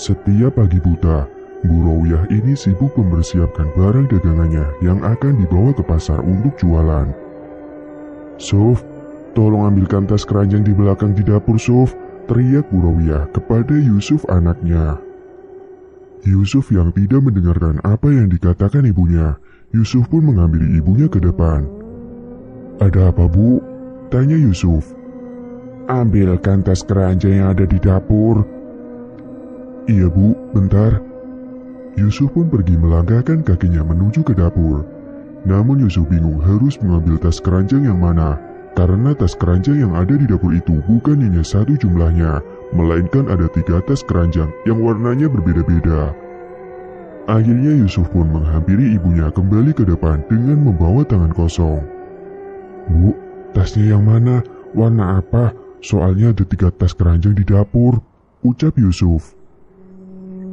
Setiap pagi buta, Bu Rowiah ini sibuk mempersiapkan barang dagangannya yang akan dibawa ke pasar untuk jualan. "Suf, tolong ambilkan tas keranjang di belakang di dapur, Suf," teriak Bu Rowiah kepada Yusuf anaknya. Yusuf yang tidak mendengarkan apa yang dikatakan ibunya, Yusuf pun menghampiri ibunya ke depan. "Ada apa, Bu?" tanya Yusuf. "Ambilkan tas keranjang yang ada di dapur." "Iya, Bu, bentar." Yusuf pun pergi melangkahkan kakinya menuju ke dapur. Namun Yusuf bingung harus mengambil tas keranjang yang mana, karena tas keranjang yang ada di dapur itu bukan hanya satu jumlahnya, melainkan ada 3 tas keranjang yang warnanya berbeda-beda. Akhirnya Yusuf pun menghampiri ibunya kembali ke depan dengan membawa tangan kosong. "Bu, tasnya yang mana? Warna apa? Soalnya ada 3 tas keranjang di dapur," ucap Yusuf.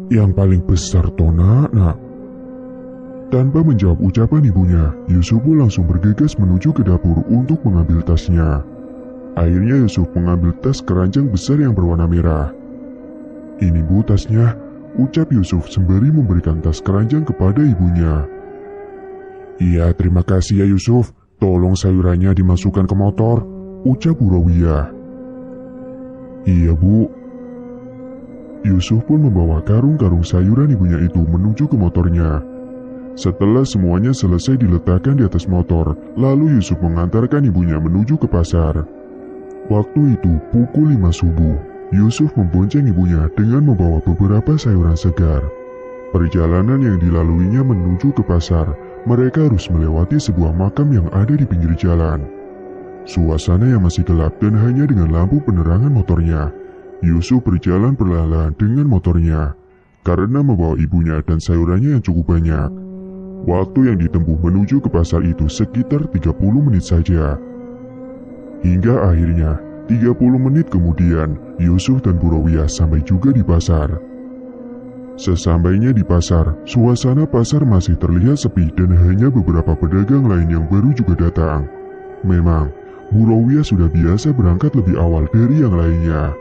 "Yang paling besar Tona, nak." Tanpa menjawab ucapan ibunya, Yusuf pun langsung bergegas menuju ke dapur untuk mengambil tasnya. Akhirnya Yusuf mengambil tas keranjang besar yang berwarna merah. "Ini, Bu, tasnya," ucap Yusuf sembari memberikan tas keranjang kepada ibunya. "Iya, terima kasih ya Yusuf. Tolong sayurannya dimasukkan ke motor," ucap Bu Rowiah. "Iya, Bu." Yusuf pun membawa karung-karung sayuran ibunya itu menuju ke motornya. Setelah semuanya selesai diletakkan di atas motor, lalu Yusuf mengantarkan ibunya menuju ke pasar. Waktu itu pukul 5 subuh. Yusuf membonceng ibunya dengan membawa beberapa sayuran segar. Perjalanan yang dilaluinya menuju ke pasar, mereka harus melewati sebuah makam yang ada di pinggir jalan. Suasana yang masih gelap dan hanya dengan lampu penerangan motornya. Yusuf berjalan perlahan dengan motornya, karena membawa ibunya dan sayurannya yang cukup banyak. Waktu yang ditempuh menuju ke pasar itu sekitar 30 menit saja. Hingga akhirnya, 30 menit kemudian, Yusuf dan Bu Rowiah sampai juga di pasar. Sesampainya di pasar, suasana pasar masih terlihat sepi dan hanya beberapa pedagang lain yang baru juga datang. Memang, Bu Rowiah sudah biasa berangkat lebih awal dari yang lainnya.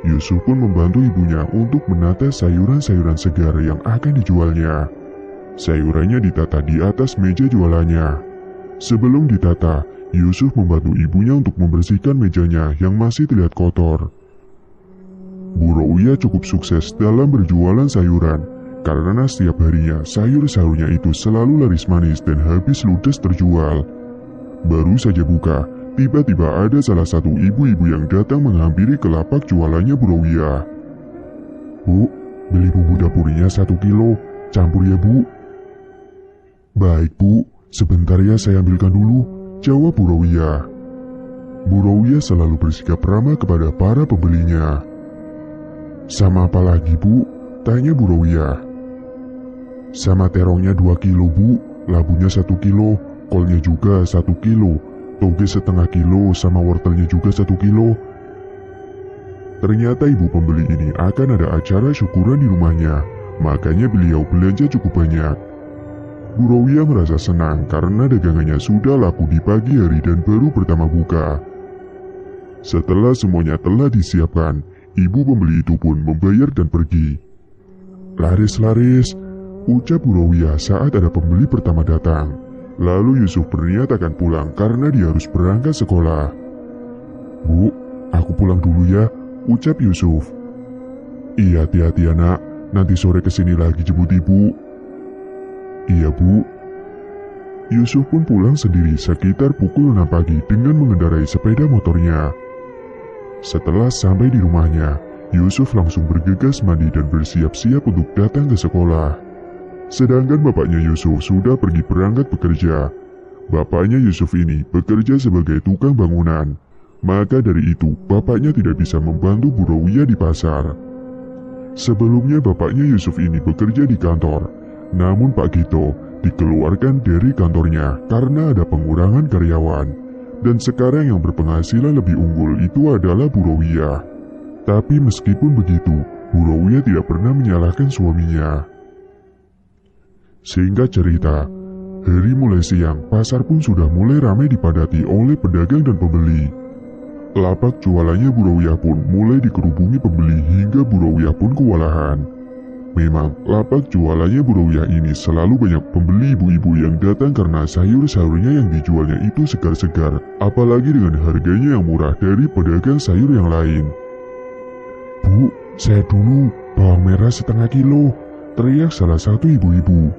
Yusuf pun membantu ibunya untuk menata sayuran-sayuran segar yang akan dijualnya. Sayurannya ditata di atas meja jualannya. Sebelum ditata, Yusuf membantu ibunya untuk membersihkan mejanya yang masih terlihat kotor. Bu Rowiah cukup sukses dalam berjualan sayuran, karena setiap harinya sayur-sayurnya itu selalu laris manis dan habis ludes terjual. Baru saja buka, tiba-tiba ada salah satu ibu-ibu yang datang menghampiri ke lapak jualannya Bu Rowiah. "Bu, beli bumbu dapurnya 1 kilo, campur ya, Bu." "Baik, Bu, sebentar ya saya ambilkan dulu," jawab Bu Rowiah. Bu Rowiah selalu bersikap ramah kepada para pembelinya. "Sama apa lagi, Bu?" tanya Bu Rowiah. "Sama terongnya 2 kilo, Bu, labunya 1 kilo, kolnya juga 1 kilo, toge setengah kilo, sama wortelnya juga 1 kilo. Ternyata ibu pembeli ini akan ada acara syukuran di rumahnya, makanya beliau belanja cukup banyak. Bu Rowiah merasa senang karena dagangannya sudah laku di pagi hari dan baru pertama buka. Setelah semuanya telah disiapkan, ibu pembeli itu pun membayar dan pergi. "Laris-laris," ucap Bu Rowiah saat ada pembeli pertama datang. Lalu Yusuf berniat akan pulang karena dia harus berangkat sekolah. "Bu, aku pulang dulu ya," ucap Yusuf. "Iya, hati-hati ya, nak. Nanti sore kesini lagi jemput ibu." "Iya, Bu." Yusuf pun pulang sendiri sekitar pukul 6 pagi dengan mengendarai sepeda motornya. Setelah sampai di rumahnya, Yusuf langsung bergegas mandi dan bersiap-siap untuk datang ke sekolah. Sedangkan bapaknya Yusuf sudah pergi berangkat bekerja. Bapaknya Yusuf ini bekerja sebagai tukang bangunan. Maka dari itu, bapaknya tidak bisa membantu Bu Rowiah di pasar. Sebelumnya bapaknya Yusuf ini bekerja di kantor. Namun Pak Gito dikeluarkan dari kantornya karena ada pengurangan karyawan. Dan sekarang yang berpenghasilan lebih unggul itu adalah Bu Rowiah. Tapi meskipun begitu, Bu Rowiah tidak pernah menyalahkan suaminya. Singkat cerita, hari mulai siang, pasar pun sudah mulai ramai dipadati oleh pedagang dan pembeli. Lapak jualannya Bu Rawiyah pun mulai dikerubungi pembeli hingga Bu Rawiyah pun kewalahan. Memang lapak jualannya Bu Rawiyah ini selalu banyak pembeli ibu-ibu yang datang karena sayur-sayurnya yang dijualnya itu segar-segar, apalagi dengan harganya yang murah dari pedagang sayur yang lain. "Bu, saya dulu, bawang merah setengah kilo," teriak salah satu ibu-ibu.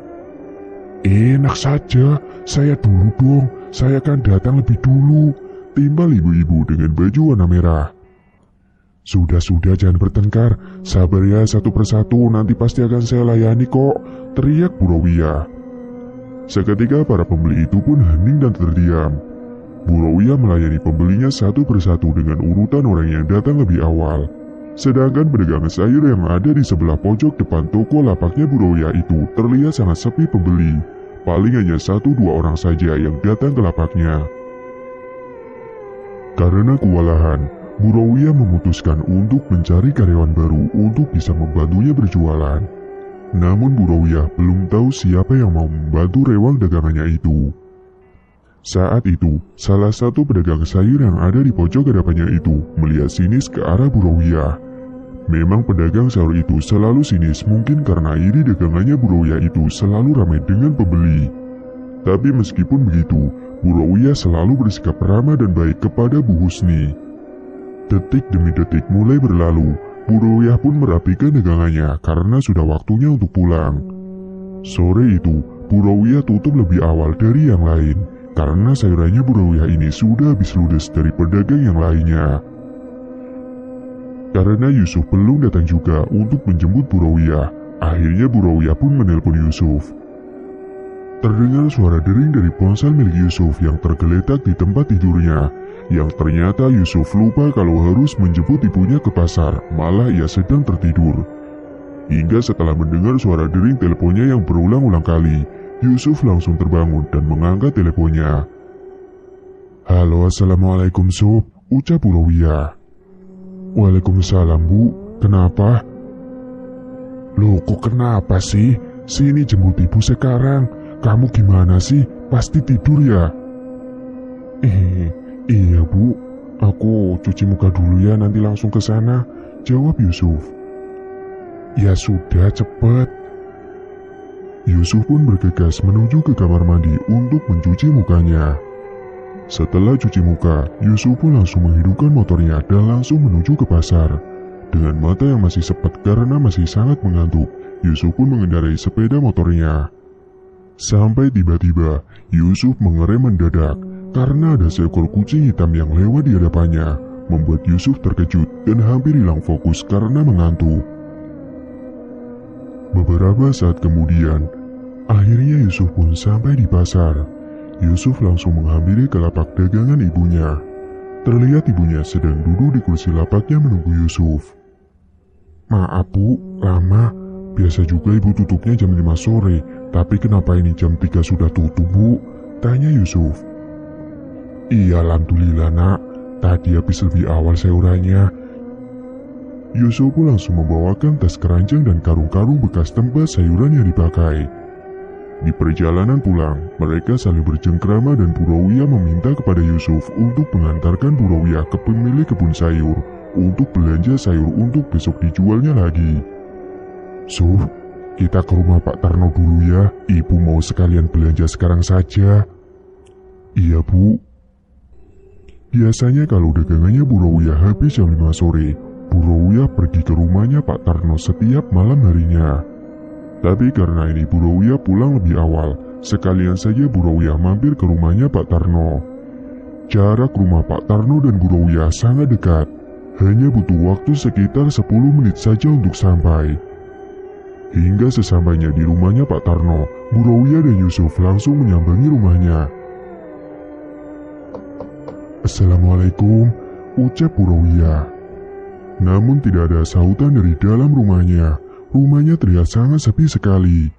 "Enak saja, saya dulu dong, saya kan datang lebih dulu," timbal ibu-ibu dengan baju warna merah. Sudah, jangan bertengkar, sabar ya, satu persatu, nanti pasti akan saya layani kok," teriak Bu Rawiyah. Seketika para pembeli itu pun hening dan terdiam. Bu Rawiyah melayani pembelinya satu persatu dengan urutan orang yang datang lebih awal. Sedangkan pedagang sayur yang ada di sebelah pojok depan toko lapaknya Bu Rawiyah itu terlihat sangat sepi pembeli. Paling hanya 1-2 orang saja yang datang ke lapaknya. Karena kewalahan, Bu Rawiyah memutuskan untuk mencari karyawan baru untuk bisa membantunya berjualan. Namun Bu Rawiyah belum tahu siapa yang mau membantu rewang dagangannya itu. Saat itu, salah satu pedagang sayur yang ada di pojok hadapannya itu melihat sinis ke arah Bu Rawiyah. Memang pedagang sayur itu selalu sinis, mungkin karena iri dagangannya Bu Rawiyah itu selalu ramai dengan pembeli. Tapi meskipun begitu, Bu Rawiyah selalu bersikap ramah dan baik kepada Bu Husni. Detik demi detik mulai berlalu, Bu Rawiyah pun merapikan dagangannya karena sudah waktunya untuk pulang. Sore itu, Bu Rawiyah tutup lebih awal dari yang lain, karena sayurannya Bu Rawiyah ini sudah habis ludes dari pedagang yang lainnya. Karena Yusuf belum datang juga untuk menjemput Bu Rawiyah, akhirnya Bu Rawiyah pun menelpon Yusuf. Terdengar suara dering dari ponsel milik Yusuf yang tergeletak di tempat tidurnya, yang ternyata Yusuf lupa kalau harus menjemput ibunya ke pasar, malah ia sedang tertidur. Hingga setelah mendengar suara dering teleponnya yang berulang-ulang kali, Yusuf langsung terbangun dan mengangkat teleponnya. "Halo, assalamualaikum Sob," ucap Bu Rawiyah. "Waalaikumsalam Bu, kenapa?" "Loh kok kenapa sih? Sini jemput ibu sekarang. Kamu gimana sih? Pasti tidur ya?" Iya Bu, aku cuci muka dulu ya, nanti langsung ke sana," jawab Yusuf. "Ya sudah, cepet." Yusuf pun bergegas menuju ke kamar mandi untuk mencuci mukanya. Setelah cuci muka, Yusuf pun langsung menghidupkan motornya dan langsung menuju ke pasar. Dengan mata yang masih sepet karena masih sangat mengantuk, Yusuf pun mengendarai sepeda motornya. Sampai tiba-tiba, Yusuf mengerem mendadak karena ada seekor kucing hitam yang lewat di hadapannya, membuat Yusuf terkejut dan hampir hilang fokus karena mengantuk. Beberapa saat kemudian, akhirnya Yusuf pun sampai di pasar. Yusuf langsung menghampiri ke lapak dagangan ibunya. Terlihat ibunya sedang duduk di kursi lapaknya menunggu Yusuf. "Maaf Bu, lama. Biasa juga ibu tutupnya jam 5 sore, tapi kenapa ini jam 3 sudah tutup Bu?" tanya Yusuf. "Iya, alhamdulillah nak. Tadi habis lebih awal sayurannya." Yusuf pun langsung membawakan tas keranjang dan karung-karung bekas tempat sayuran yang dipakai. Di perjalanan pulang, mereka saling bercengkrama dan Bu Rawiyah meminta kepada Yusuf untuk mengantarkan Bu Rawiyah ke pemilik kebun sayur untuk belanja sayur untuk besok dijualnya lagi. "Suf, kita ke rumah Pak Tarno dulu ya, ibu mau sekalian belanja sekarang saja." "Iya Bu." Biasanya kalau dagangannya Bu Rawiyah habis jam 5 sore, Bu Rawiyah pergi ke rumahnya Pak Tarno setiap malam harinya. Tapi karena ini Bu Rawiyah pulang lebih awal, sekalian saja Bu Rawiyah mampir ke rumahnya Pak Tarno. Jarak rumah Pak Tarno dan Bu Rawiyah sangat dekat, hanya butuh waktu sekitar 10 menit saja untuk sampai. Hingga sesampainya di rumahnya Pak Tarno, Bu Rawiyah dan Yusuf langsung menyambangi rumahnya. "Assalamualaikum," ucap Bu Rawiyah. Namun tidak ada sahutan dari dalam rumahnya. Rumahnya terlihat sangat sepi sekali.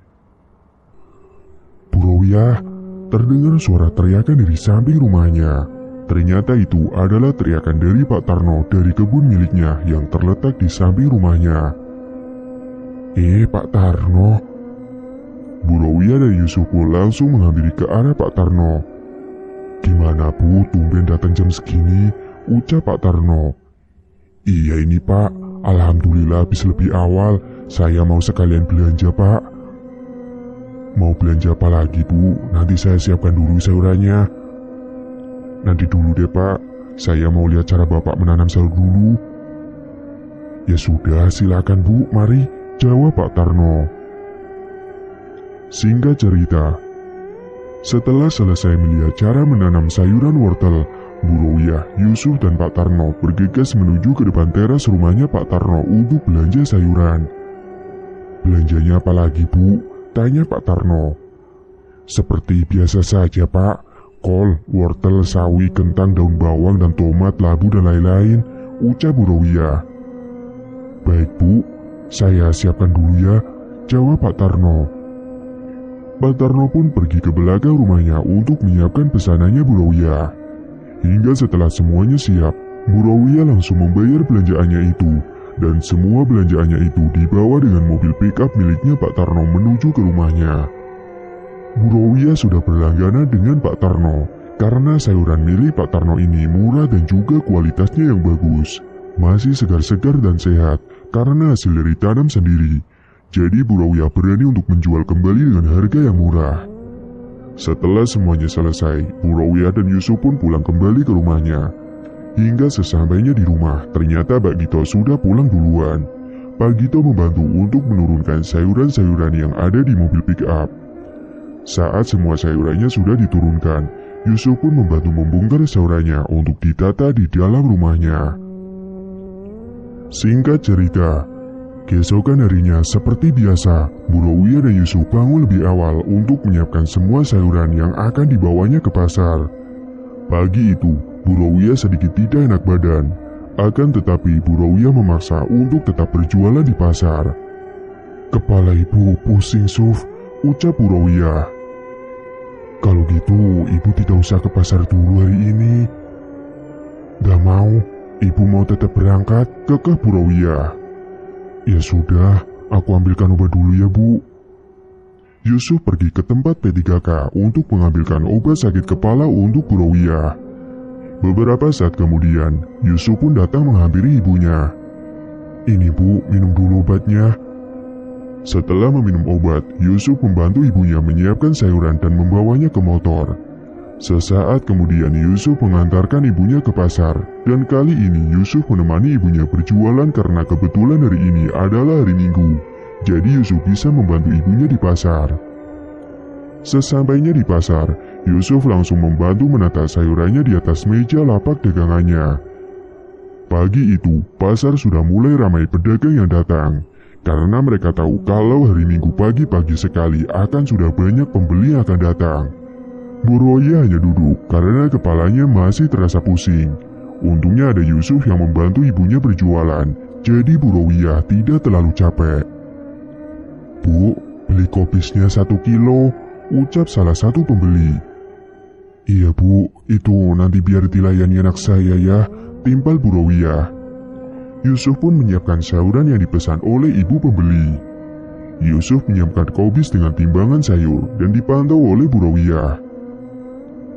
"Bu Rawiyah," terdengar suara teriakan dari samping rumahnya. Ternyata itu adalah teriakan dari Pak Tarno dari kebun miliknya yang terletak di samping rumahnya. Pak Tarno." Bu Rawiyah dan Yusuf pun langsung menghampiri ke arah Pak Tarno. "Gimana Bu, tumben datang jam segini? ucap Pak Tarno. Iya ini Pak, alhamdulillah habis lebih awal. Saya mau sekalian belanja Pak. Mau belanja apa lagi Bu? Nanti saya siapkan dulu sayurannya. Nanti dulu deh Pak, saya mau lihat cara Bapak menanam sayur dulu. Ya sudah, silakan Bu, mari, jawab Pak Tarno. Singkat cerita, setelah selesai melihat cara menanam sayuran wortel, Bu Rowiah, Yusuf dan Pak Tarno bergegas menuju ke depan teras rumahnya Pak Tarno untuk belanja sayuran. Belanjanya apa lagi Bu? Tanya Pak Tarno. Seperti biasa saja Pak, kol, wortel, sawi, kentang, daun bawang, dan tomat, labu, dan lain-lain, ucap Bu Rowiah. Baik Bu, saya siapkan dulu ya, jawab Pak Tarno. Pak Tarno pun pergi ke belakang rumahnya untuk menyiapkan pesanannya Bu Rowiah. Hingga setelah semuanya siap, Bu Rowiah langsung membayar belanjaannya itu, dan semua belanjaannya itu dibawa dengan mobil pick-up miliknya Pak Tarno menuju ke rumahnya. Bu Rowiah sudah berlangganan dengan Pak Tarno, karena sayuran milik Pak Tarno ini murah dan juga kualitasnya yang bagus. Masih segar-segar dan sehat, karena hasil dari tanam sendiri. Jadi Bu Rowiah berani untuk menjual kembali dengan harga yang murah. Setelah semuanya selesai, Bu Rowiah dan Yusuf pun pulang kembali ke rumahnya. Hingga sesampainya di rumah, ternyata Pak Gito sudah pulang duluan. Pak Gito membantu untuk menurunkan sayuran-sayuran yang ada di mobil pick-up. Saat semua sayurannya sudah diturunkan, Yusuf pun membantu membongkar sayurannya untuk ditata di dalam rumahnya. Singkat cerita, keesokan harinya seperti biasa, Bu Rowiah dan Yusuf bangun lebih awal untuk menyiapkan semua sayuran yang akan dibawanya ke pasar. Pagi itu, Bu Rowiah sedikit tidak enak badan. Akan tetapi Bu Rowiah memaksa untuk tetap berjualan di pasar. Kepala ibu pusing Suf, ucap Bu Rowiah. Kalau gitu, ibu tidak usah ke pasar dulu hari ini. Gak mau, ibu mau tetap berangkat, kekeh Bu Rowiah. Ya sudah, aku ambilkan obat dulu ya Bu. Yusuf pergi ke tempat P3K untuk mengambilkan obat sakit kepala untuk Bu Rowiah. Beberapa saat kemudian, Yusuf pun datang menghampiri ibunya. Ini Bu, minum dulu obatnya. Setelah meminum obat, Yusuf membantu ibunya menyiapkan sayuran dan membawanya ke motor. Sesaat kemudian Yusuf mengantarkan ibunya ke pasar, dan kali ini Yusuf menemani ibunya berjualan karena kebetulan hari ini adalah hari Minggu. Jadi Yusuf bisa membantu ibunya di pasar. Sesampainya di pasar, Yusuf langsung membantu menata sayurannya di atas meja lapak dagangannya. Pagi itu, pasar sudah mulai ramai pedagang yang datang, karena mereka tahu kalau hari Minggu pagi-pagi sekali akan sudah banyak pembeli yang akan datang. Bu Rowiah hanya duduk karena kepalanya masih terasa pusing. Untungnya ada Yusuf yang membantu ibunya berjualan, jadi Bu Rowiah tidak terlalu capek. Bu, beli kopisnya 1 kilo, ucap salah satu pembeli. Iya Bu, itu nanti biar dilayani anak saya ya, timpal Bu Rowiah. Yusuf pun menyiapkan sayuran yang dipesan oleh ibu pembeli. Yusuf menyiapkan kobis dengan timbangan sayur dan dipantau oleh Bu Rowiah.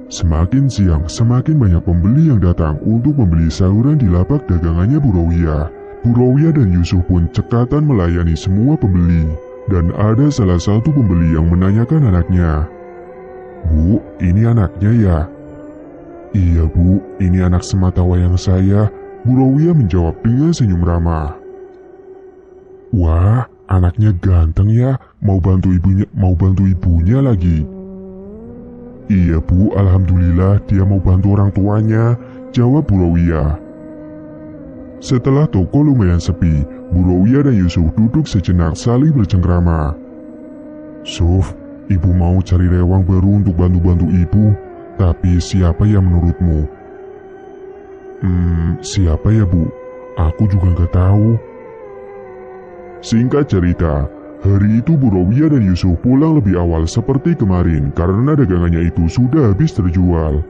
Semakin siang, semakin banyak pembeli yang datang untuk membeli sayuran di lapak dagangannya Bu Rowiah. Bu Rowiah dan Yusuf pun cekatan melayani semua pembeli. Dan ada salah satu pembeli yang menanyakan anaknya. Bu, ini anaknya ya? Iya Bu, ini anak sematawayang saya. Bu Rowiah menjawab dengan senyum ramah. Wah, anaknya ganteng ya, mau bantu ibunya lagi. Iya Bu, alhamdulillah dia mau bantu orang tuanya, jawab Bu Rowiah. Setelah toko lumayan sepi, Bu Rowiah dan Yusuf duduk sejenak saling bercengkrama. Suf, ibu mau cari rewang baru untuk bantu-bantu ibu, tapi siapa ya menurutmu? Siapa ya Bu? Aku juga nggak tahu. Singkat cerita, hari itu Bu Rowiah dan Yusuf pulang lebih awal seperti kemarin karena dagangannya itu sudah habis terjual.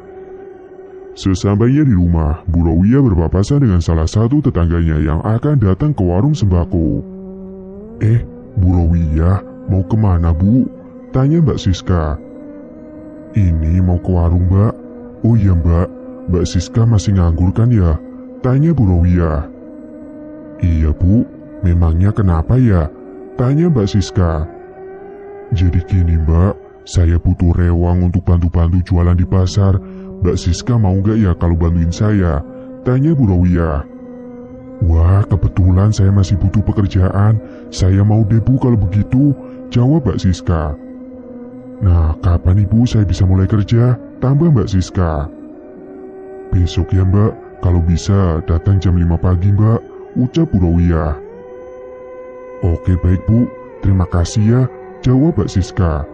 Sesampainya di rumah, Bu Rowiah berpapasan dengan salah satu tetangganya yang akan datang ke warung sembako. Bu Rowiah, mau kemana Bu? Tanya Mbak Siska. Ini mau ke warung Mbak. Oh iya Mbak, Mbak Siska masih nganggur kan ya? Tanya Bu Rawiyah. Iya Bu, memangnya kenapa ya? Tanya Mbak Siska. Jadi gini Mbak, saya butuh rewang untuk bantu-bantu jualan di pasar. Mbak Siska mau gak ya kalau bantuin saya? Tanya Bu Rawiyah. Wah, kebetulan saya masih butuh pekerjaan. Saya mau deh Bu kalau begitu, jawab Mbak Siska. Nah, kapan Ibu saya bisa mulai kerja? Tambah Mbak Siska. Besok ya Mbak, kalau bisa datang jam 5 pagi Mbak, ucap Bu Rawiyah. Oke baik Bu, terima kasih ya, jawab Mbak Siska.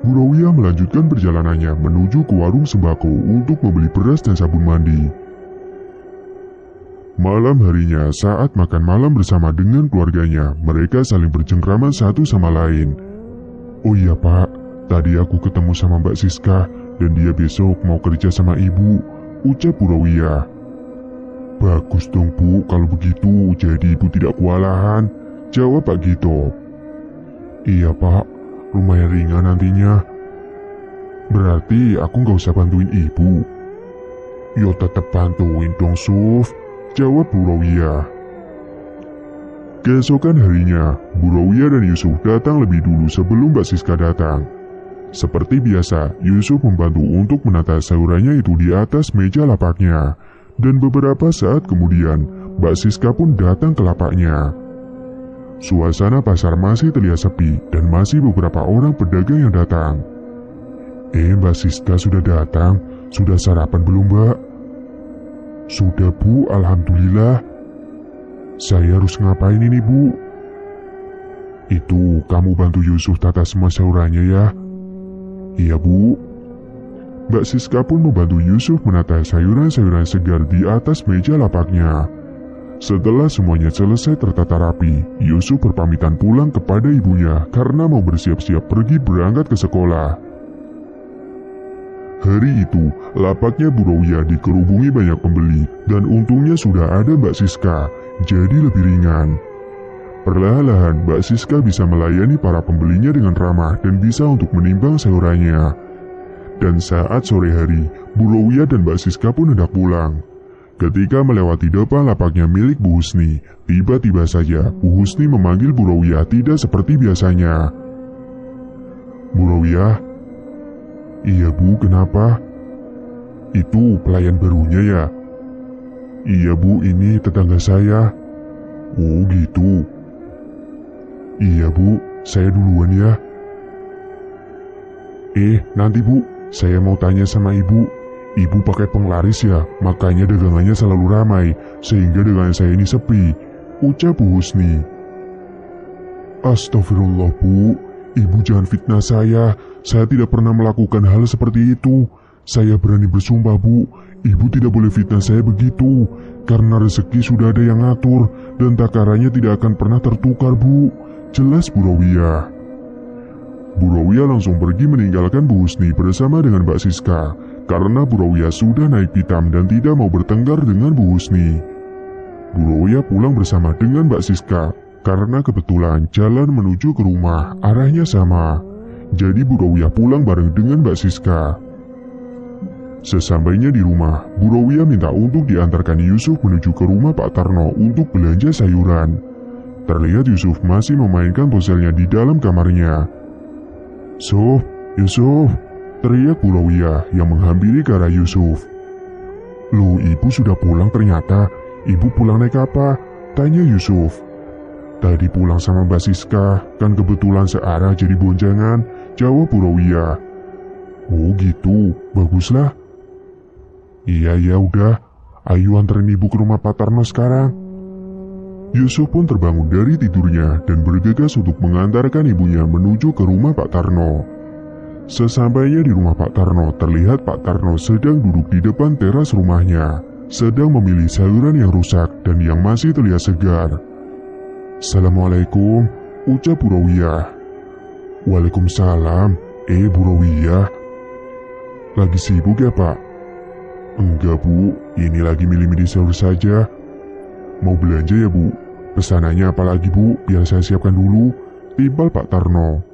Bu Rawiyah melanjutkan perjalanannya menuju ke warung sembako untuk membeli beras dan sabun mandi. Malam harinya saat makan malam bersama dengan keluarganya, mereka saling bercengkrama satu sama lain. Oh iya Pak, tadi aku ketemu sama Mbak Siska dan dia besok mau kerja sama Ibu, ucap Bu Rawiyah. Bagus dong Bu, kalau begitu jadi Ibu tidak kewalahan, jawab Pak Gito. Iya Pak, lumayan ringan nantinya. Berarti aku nggak usah bantuin Ibu. Yo tetep bantuin dong Suf, jawab Bu Rawiyah. Keesokan harinya, Bu Rawiyah dan Yusuf datang lebih dulu sebelum Mbak Siska datang. Seperti biasa, Yusuf membantu untuk menata sayurannya itu di atas meja lapaknya. Dan beberapa saat kemudian, Mbak Siska pun datang ke lapaknya. Suasana pasar masih terlihat sepi dan masih beberapa orang pedagang yang datang. Mbak Siska sudah datang, sudah sarapan belum Mbak? Sudah Bu, Alhamdulillah. Saya harus ngapain ini Bu? Itu kamu bantu Yusuf tata semua sayurannya ya. Iya Bu. Mbak Siska pun membantu Yusuf menata sayuran-sayuran segar di atas meja lapaknya. Setelah semuanya selesai tertata rapi, Yusuf berpamitan pulang kepada ibunya karena mau bersiap-siap pergi berangkat ke sekolah. Hari itu, lapaknya Bu Rawiyah dikerubungi banyak pembeli dan untungnya sudah ada Mbak Siska, jadi lebih ringan. Perlahan-lahan Mbak Siska bisa melayani para pembelinya dengan ramah dan bisa untuk menimbang sayurannya. Dan saat sore hari, Bu Rawiyah dan Mbak Siska pun hendak pulang. Ketika melewati depan lapaknya milik Bu Husni, tiba-tiba saja Bu Husni memanggil Bu Rawiyah tidak seperti biasanya. Bu Rawiyah? Iya Bu, kenapa? Itu pelayan barunya ya? Iya Bu, ini tetangga saya. Oh gitu. Iya Bu, saya duluan ya. Nanti Bu, saya mau tanya sama Ibu. Ibu pakai penglaris ya, makanya dagangannya selalu ramai, sehingga dagangan saya ini sepi, ucap Bu Husni. Astagfirullah Bu, Ibu jangan fitnah saya tidak pernah melakukan hal seperti itu. Saya berani bersumpah Bu, Ibu tidak boleh fitnah saya begitu, karena rezeki sudah ada yang ngatur, dan takarannya tidak akan pernah tertukar Bu, jelas Bu Rawiyah. Bu Rawiyah langsung pergi meninggalkan Bu Husni bersama dengan Mbak Siska, karena Bu Rawiyah sudah naik pitam dan tidak mau bertengkar dengan Bu Husni. Bu Rawiyah pulang bersama dengan Mbak Siska, karena kebetulan jalan menuju ke rumah arahnya sama. Jadi Bu Rawiyah pulang bareng dengan Mbak Siska. Sesampainya di rumah, Bu Rawiyah minta untuk diantarkan Yusuf menuju ke rumah Pak Tarno untuk belanja sayuran. Terlihat Yusuf masih memainkan ponselnya di dalam kamarnya. Yusuf, teriak Bu Rawiyah yang menghampiri ke arah Yusuf. Loh, Ibu sudah pulang ternyata. Ibu pulang naik apa? Tanya Yusuf. Tadi pulang sama Mbak Siska, kan kebetulan searah jadi bonjangan, jawab Bu Rawiyah. Oh gitu, baguslah. Iya udah, ayo anterin Ibu ke rumah Pak Tarno sekarang. Yusuf pun terbangun dari tidurnya dan bergegas untuk mengantarkan ibunya menuju ke rumah Pak Tarno. Sesampainya di rumah Pak Tarno, terlihat Pak Tarno sedang duduk di depan teras rumahnya, sedang memilih sayuran yang rusak dan yang masih terlihat segar. Assalamualaikum, ucap Bu Rawiyah. Waalaikumsalam. Bu Rawiyah, lagi sibuk ya Pak? Enggak Bu, ini lagi milih-milih sayur saja. Mau belanja ya Bu? Pesanannya apa lagi Bu? Biar saya siapkan dulu, timpal Pak Tarno.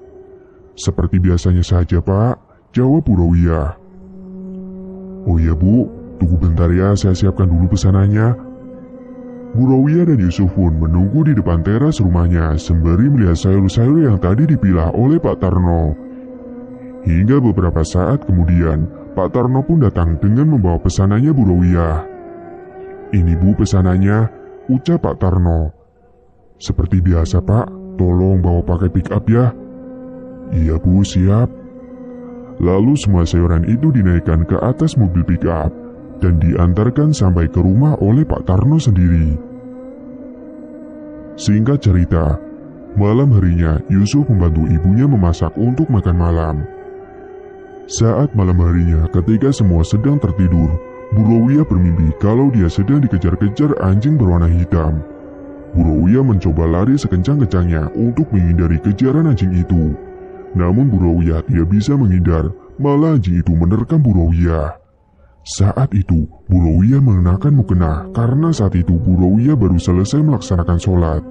Seperti biasanya saja Pak, jawab Bu Rawiyah. Oh iya Bu, tunggu bentar ya, saya siapkan dulu pesanannya. Bu Rawiyah dan Yusuf pun menunggu di depan teras rumahnya sembari melihat sayur-sayur yang tadi dipilah oleh Pak Tarno. Hingga beberapa saat kemudian, Pak Tarno pun datang dengan membawa pesanannya Bu Rawiyah. Ini Bu pesanannya, ucap Pak Tarno. Seperti biasa Pak, tolong bawa pakai pick up ya. Iya Bu, siap. Lalu semua sayuran itu dinaikkan ke atas mobil pick up dan diantarkan sampai ke rumah oleh Pak Tarno sendiri. Singkat cerita, malam harinya Yusuf membantu ibunya memasak untuk makan malam. Saat malam harinya ketika semua sedang tertidur, Bu Rawiyah bermimpi kalau dia sedang dikejar-kejar anjing berwarna hitam. Bu Rawiyah mencoba lari sekencang-kencangnya untuk menghindari kejaran anjing itu. Namun Bu Rawiyah tidak bisa menghindar, malah anjing itu menerkam Bu Rawiyah. Saat itu, Bu Rawiyah mengenakan mukena karena saat itu Bu Rawiyah baru selesai melaksanakan sholat.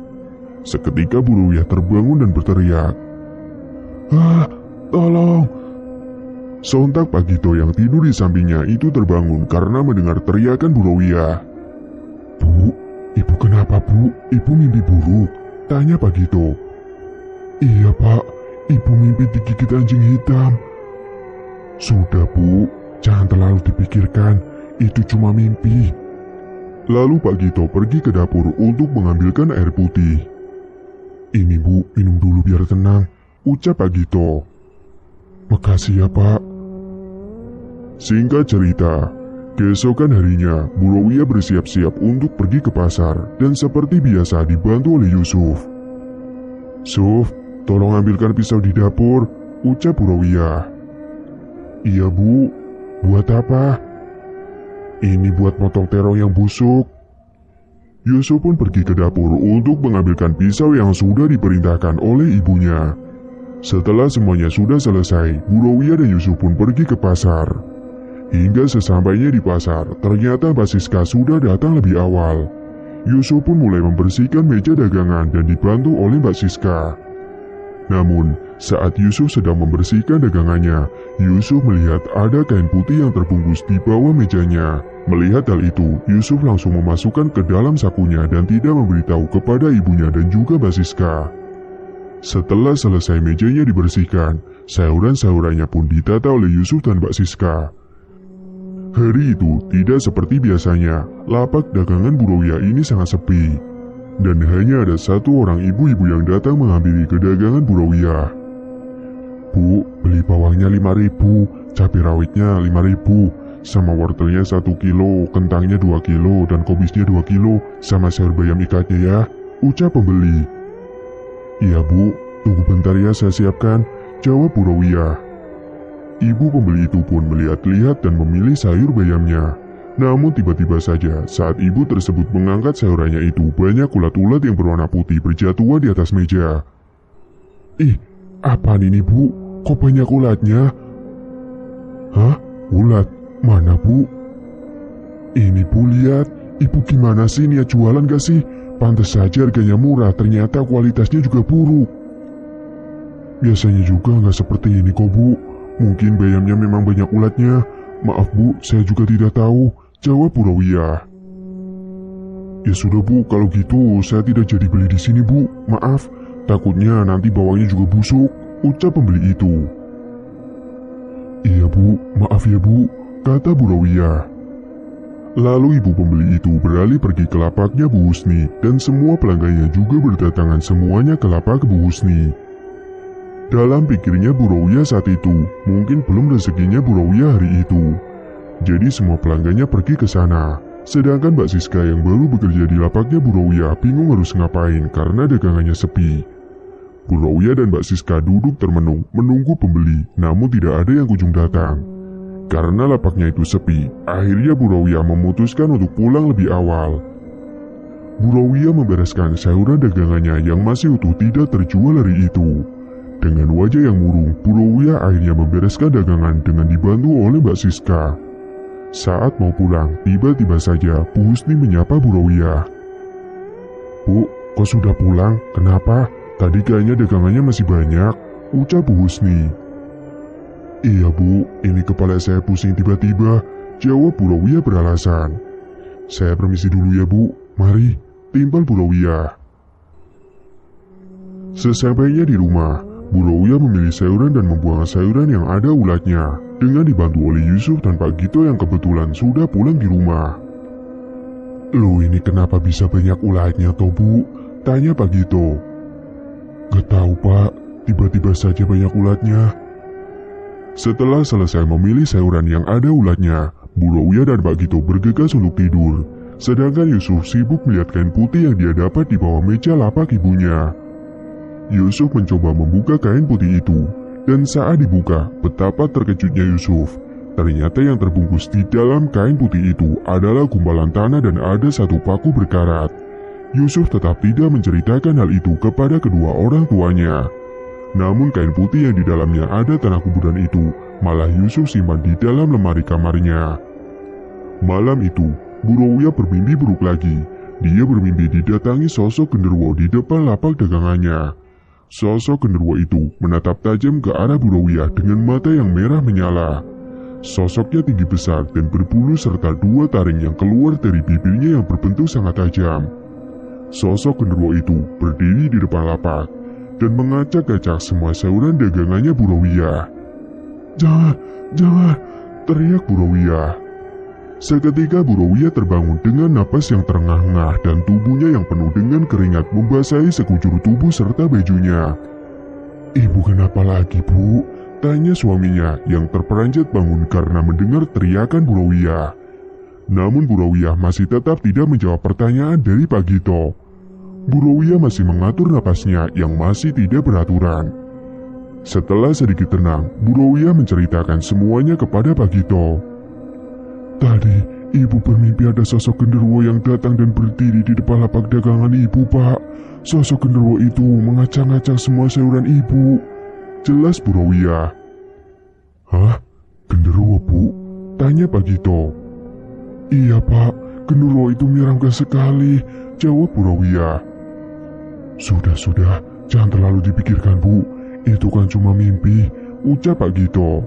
Seketika Bu Rawiyah terbangun dan berteriak, "Ah, tolong!" Sontak Pak Gito yang tidur di sampingnya itu terbangun karena mendengar teriakan Bu Rawiyah. "Bu, ibu kenapa Bu? Ibu mimpi buruk?" tanya Pak Gito. "Iya Pak, ibu mimpi digigit anjing hitam." "Sudah Bu, jangan terlalu dipikirkan, itu cuma mimpi." Lalu Pak Gito pergi ke dapur untuk mengambilkan air putih. "Ini Bu, minum dulu biar tenang," ucap Pak Gito. "Makasih ya Pak." Singkat cerita, keesokan harinya Bu Rawiyah bersiap-siap untuk pergi ke pasar dan seperti biasa dibantu oleh Yusuf. "Suf, tolong ambilkan pisau di dapur," ucap Bu Rawiyah. "Iya Bu, buat apa?" "Ini buat motong terong yang busuk." Yusuf pun pergi ke dapur untuk mengambilkan pisau yang sudah diperintahkan oleh ibunya. Setelah semuanya sudah selesai, Bu Rawiyah dan Yusuf pun pergi ke pasar. Hingga sesampainya di pasar, ternyata Mbak Siska sudah datang lebih awal. Yusuf pun mulai membersihkan meja dagangan dan dibantu oleh Mbak Siska. Namun, saat Yusuf sedang membersihkan dagangannya, Yusuf melihat ada kain putih yang terbungkus di bawah mejanya. Melihat hal itu, Yusuf langsung memasukkan ke dalam sakunya dan tidak memberitahu kepada ibunya dan juga Mbak Siska. Setelah selesai mejanya dibersihkan, sayuran-sayurannya pun ditata oleh Yusuf dan Mbak Siska. Hari itu tidak seperti biasanya, lapak dagangan Bu Rawiyah ini sangat sepi. Dan hanya ada satu orang ibu-ibu yang datang menghampiri ke dagangan Bu Rawiyah. "Bu, beli bawangnya 5.000, cabai rawitnya 5.000, sama wortelnya 1 kilo, kentangnya 2 kilo, dan kobisnya 2 kilo, sama sayur bayam ikatnya ya," ucap pembeli. "Iya Bu, tunggu bentar ya saya siapkan," jawab Bu Rawiyah. Ibu pembeli itu pun melihat-lihat dan memilih sayur bayamnya. Namun tiba-tiba saja saat ibu tersebut mengangkat sayurannya itu banyak ulat-ulat yang berwarna putih berjatuhan di atas meja. "Ih, apaan ini Bu? Kok banyak ulatnya?" "Hah? Ulat? Mana Bu?" "Ini Bu, lihat. Ibu gimana sih, niat jualan gak sih? Pantes saja harganya murah, ternyata kualitasnya juga buruk." "Biasanya juga gak seperti ini kok Bu. Mungkin bayamnya memang banyak ulatnya. Maaf Bu, saya juga tidak tahu," jawab Bu Rawiyah. "Ya sudah Bu, kalau gitu saya tidak jadi beli di sini Bu. Maaf, takutnya nanti bawangnya juga busuk," ucap pembeli itu. "Iya Bu, maaf ya Bu," kata Bu Rawiyah. Lalu ibu pembeli itu beralih pergi ke lapaknya Bu Husni dan semua pelanggannya juga berdatangan semuanya ke lapak Bu Husni. Dalam pikirnya Bu Rawiyah saat itu, mungkin belum rezekinya Bu Rawiyah hari itu. Jadi semua pelanggannya pergi ke sana. Sedangkan Mbak Siska yang baru bekerja di lapaknya Bu Rawiyah bingung harus ngapain karena dagangannya sepi. Bu Rawiyah dan Mbak Siska duduk termenung menunggu pembeli, namun tidak ada yang kunjung datang. Karena lapaknya itu sepi, akhirnya Bu Rawiyah memutuskan untuk pulang lebih awal. Bu Rawiyah membereskan sayuran dagangannya yang masih utuh tidak terjual hari itu. Dengan wajah yang murung, Bu Rawiyah akhirnya membereskan dagangan dengan dibantu oleh Mbak Siska. Saat mau pulang, tiba-tiba saja Bu Husni menyapa Bu Rawiyah. "Bu, kok sudah pulang? Kenapa? Tadi kayaknya dagangannya masih banyak," ucap Bu Husni. "Iya Bu, ini kepala saya pusing tiba-tiba. jawab Bu Rawiyah beralasan. Saya permisi dulu ya Bu, mari, timpal Bu Rawiyah. Sesampainya di rumah, Bu Rawiyah memilih sayuran dan membuang sayuran yang ada ulatnya dengan dibantu oleh Yusuf dan Pak Gito yang kebetulan sudah pulang di rumah. Loh, ini kenapa bisa banyak ulatnya toh Bu? Tanya Pak Gito. Gak tahu Pak, tiba-tiba saja banyak ulatnya. Setelah selesai memilih sayuran yang ada ulatnya, Bu Rawiyah dan Pak Gito bergegas untuk tidur, sedangkan Yusuf sibuk melihat kain putih yang dia dapat di bawah meja lapak ibunya. Yusuf mencoba membuka kain putih itu, dan saat dibuka, betapa terkejutnya Yusuf. Ternyata yang terbungkus di dalam kain putih itu adalah gumpalan tanah dan ada satu paku berkarat. Yusuf tetap tidak menceritakan hal itu kepada kedua orang tuanya. Namun kain putih yang di dalamnya ada tanah kuburan itu malah Yusuf simpan di dalam lemari kamarnya. Malam itu, Bu Rawiyah bermimpi buruk lagi. Dia bermimpi didatangi sosok genderuwo di depan lapak dagangannya. Sosok genderuwo itu menatap tajam ke arah Bu Rawiyah dengan mata yang merah menyala. Sosoknya tinggi besar dan berbulu serta dua taring yang keluar dari bibirnya yang berbentuk sangat tajam. Sosok genderuwo itu berdiri di depan lapak dan mengacak-acak semua sayuran dagangannya Bu Rawiyah. Jangan, jangan, teriak Bu Rawiyah. Seketika Bu Rawiyah terbangun dengan napas yang terengah-engah dan tubuhnya yang penuh dengan keringat membasahi sekujur tubuh serta bajunya. Ibu kenapa lagi Bu? Tanya suaminya yang terperanjat bangun karena mendengar teriakan Bu Rawiyah. Namun Bu Rawiyah masih tetap tidak menjawab pertanyaan dari Pak Gito. Bu Rawiyah masih mengatur napasnya yang masih tidak beraturan. Setelah sedikit tenang, Bu Rawiyah menceritakan semuanya kepada Pak Gito. Tadi, ibu bermimpi ada sosok genderuwo yang datang dan berdiri di depan lapak dagangan ibu, Pak. Sosok genderuwo itu mengacak-ngacak semua sayuran ibu. Jelas Bu Rawiyah. Hah? Genderuwo, Bu? Tanya Pak Gito. Iya, Pak. Genderuwo itu menyeramkan sekali. Jawab Bu Rawiyah. Sudah, jangan terlalu dipikirkan Bu, itu kan cuma mimpi, ucap Pak Gito.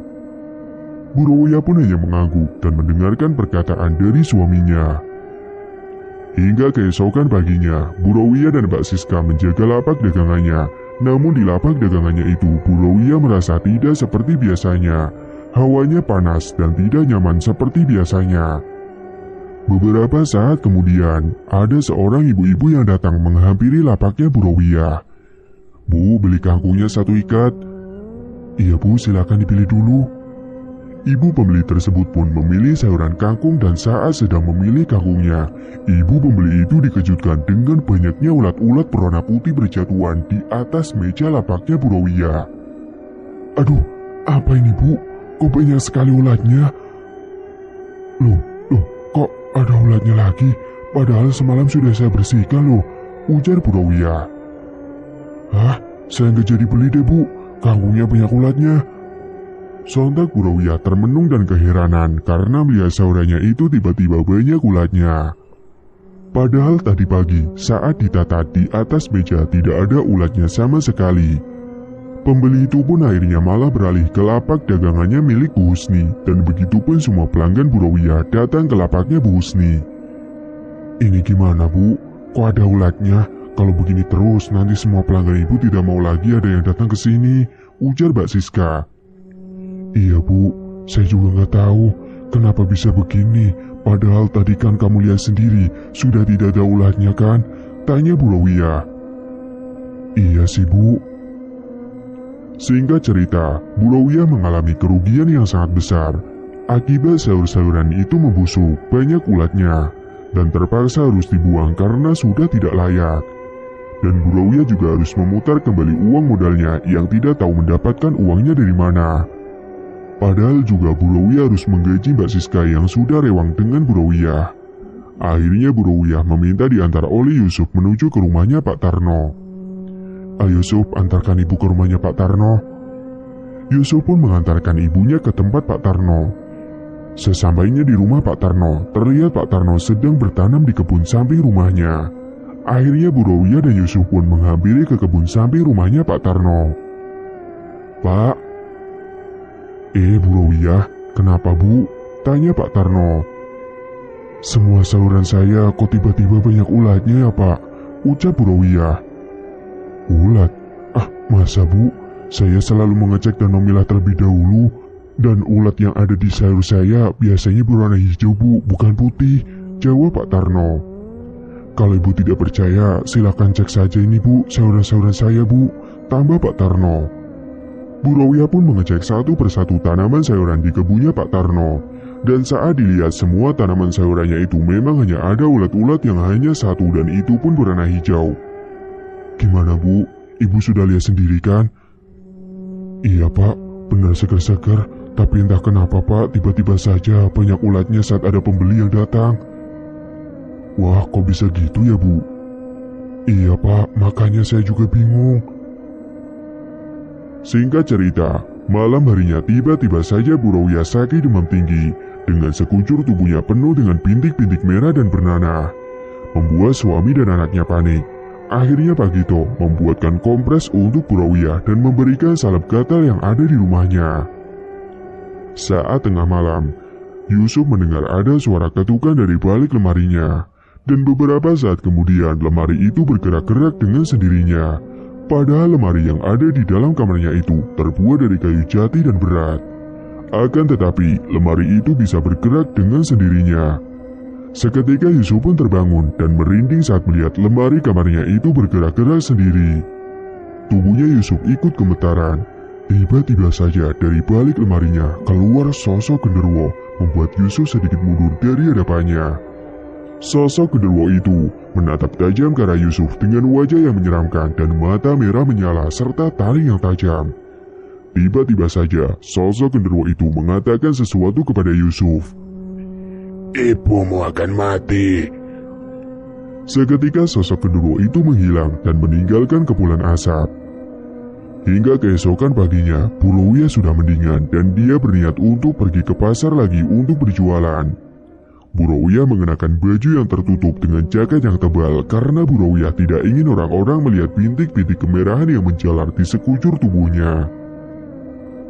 Bu Rawiyah pun hanya mengangguk dan mendengarkan perkataan dari suaminya. Hingga keesokan paginya, Bu Rawiyah dan Mbak Siska menjaga lapak dagangannya. Namun di lapak dagangannya itu, Bu Rawiyah merasa tidak seperti biasanya. Hawanya panas dan tidak nyaman seperti biasanya. Beberapa saat kemudian, ada seorang ibu-ibu yang datang menghampiri lapaknya Bu Rawiyah. Bu, beli kangkungnya 1 ikat. Iya Bu, silakan dipilih dulu. Ibu pembeli tersebut pun memilih sayuran kangkung dan saat sedang memilih kangkungnya, ibu pembeli itu dikejutkan dengan banyaknya ulat-ulat berwarna putih berjatuhan di atas meja lapaknya Bu Rawiyah. Aduh, apa ini Bu? Kok banyak sekali ulatnya? Loh, kok ada ulatnya lagi? Padahal semalam sudah saya bersihkan loh, ujar Bu Rawiyah. Hah? Saya nggak jadi beli deh Bu, kangkungnya banyak ulatnya. Sontak Bu Rawiyah termenung dan keheranan karena melihat saudaranya itu tiba-tiba banyak ulatnya. Padahal tadi pagi saat ditata di atas meja tidak ada ulatnya sama sekali. Pembeli itu pun akhirnya malah beralih ke lapak dagangannya milik Bu Husni, dan begitu pun semua pelanggan Bu Rawiyah datang ke lapaknya Bu Husni. Ini gimana Bu? Kok ada ulatnya? Kalau begini terus nanti semua pelanggan ibu tidak mau lagi ada yang datang ke sini, ujar Mbak Siska. Iya Bu, saya juga nggak tahu kenapa bisa begini. Padahal tadi kan kamu lihat sendiri sudah tidak ada ulatnya kan? Tanya Bu Rawiyah. Iya sih Bu. Singkat cerita, Bu Rawiyah mengalami kerugian yang sangat besar. Akibat sayur-sayuran itu membusuk, banyak ulatnya, dan terpaksa harus dibuang karena sudah tidak layak. Dan Bu Rawiyah juga harus memutar kembali uang modalnya yang tidak tahu mendapatkan uangnya dari mana. Padahal juga Bu Rawiyah harus menggaji Mbak Siska yang sudah rewang dengan Bu Rawiyah. Akhirnya Bu Rawiyah meminta diantar oleh Yusuf menuju ke rumahnya Pak Tarno. Ayo Yusuf, antarkan ibu ke rumahnya Pak Tarno. Yusuf pun mengantarkan ibunya ke tempat Pak Tarno. Sesampainya di rumah Pak Tarno, terlihat Pak Tarno sedang bertanam di kebun samping rumahnya. Akhirnya Bu Rawiyah dan Yusuf pun menghampiri ke kebun samping rumahnya Pak Tarno. Pak. Bu Rawiyah, kenapa Bu? Tanya Pak Tarno. Semua saluran saya kok tiba-tiba banyak ulatnya ya Pak? Ucap Bu Rawiyah. Ulat? Ah, masa Bu? Saya selalu mengecek dan memilah terlebih dahulu. Dan ulat yang ada di sayur saya biasanya berwarna hijau Bu, bukan putih. Jawab Pak Tarno. Kalau Ibu tidak percaya, silakan cek saja ini Bu, sayuran-sayuran saya Bu, tambah Pak Tarno. Bu Rawiyah pun mengecek satu persatu tanaman sayuran di kebunnya Pak Tarno. Dan saat dilihat semua tanaman sayurannya itu memang hanya ada ulat-ulat yang hanya satu dan itu pun berwarna hijau. Gimana Bu? Ibu sudah lihat sendiri kan? Iya Pak, benar seger-seger. Tapi entah kenapa Pak, tiba-tiba saja banyak ulatnya saat ada pembeli yang datang. Wah, kok bisa gitu ya Bu? Iya Pak, makanya saya juga bingung. Singkat cerita, malam harinya tiba-tiba saja Bu Rawiyah sakit demam tinggi dengan sekujur tubuhnya penuh dengan bintik-bintik merah dan bernanah. Membuat suami dan anaknya panik. Akhirnya Pak Gito membuatkan kompres untuk Bu Rawiyah dan memberikan salep gatal yang ada di rumahnya. Saat tengah malam, Yusuf mendengar ada suara ketukan dari balik lemarinya. Dan beberapa saat kemudian lemari itu bergerak-gerak dengan sendirinya. Padahal lemari yang ada di dalam kamarnya itu terbuat dari kayu jati dan berat. Akan tetapi, lemari itu bisa bergerak dengan sendirinya. Seketika Yusuf pun terbangun dan merinding saat melihat lemari kamarnya itu bergerak-gerak sendiri. Tubuhnya Yusuf ikut gemetaran. Tiba-tiba saja dari balik lemarinya keluar sosok genderuwo, membuat Yusuf sedikit mundur dari hadapannya. Sosok genderuwo itu menatap tajam ke arah Yusuf dengan wajah yang menyeramkan dan mata merah menyala serta taring yang tajam. Tiba-tiba saja sosok genderuwo itu mengatakan sesuatu kepada Yusuf. Ibumu akan mati. Seketika sosok genderuwo itu menghilang dan meninggalkan kepulan asap. Hingga keesokan paginya, Bu Rawiyah sudah mendingan dan dia berniat untuk pergi ke pasar lagi untuk berjualan. Bu Rawiyah mengenakan baju yang tertutup dengan jaket yang tebal karena Bu Rawiyah tidak ingin orang-orang melihat bintik-bintik kemerahan yang menjalar di sekujur tubuhnya.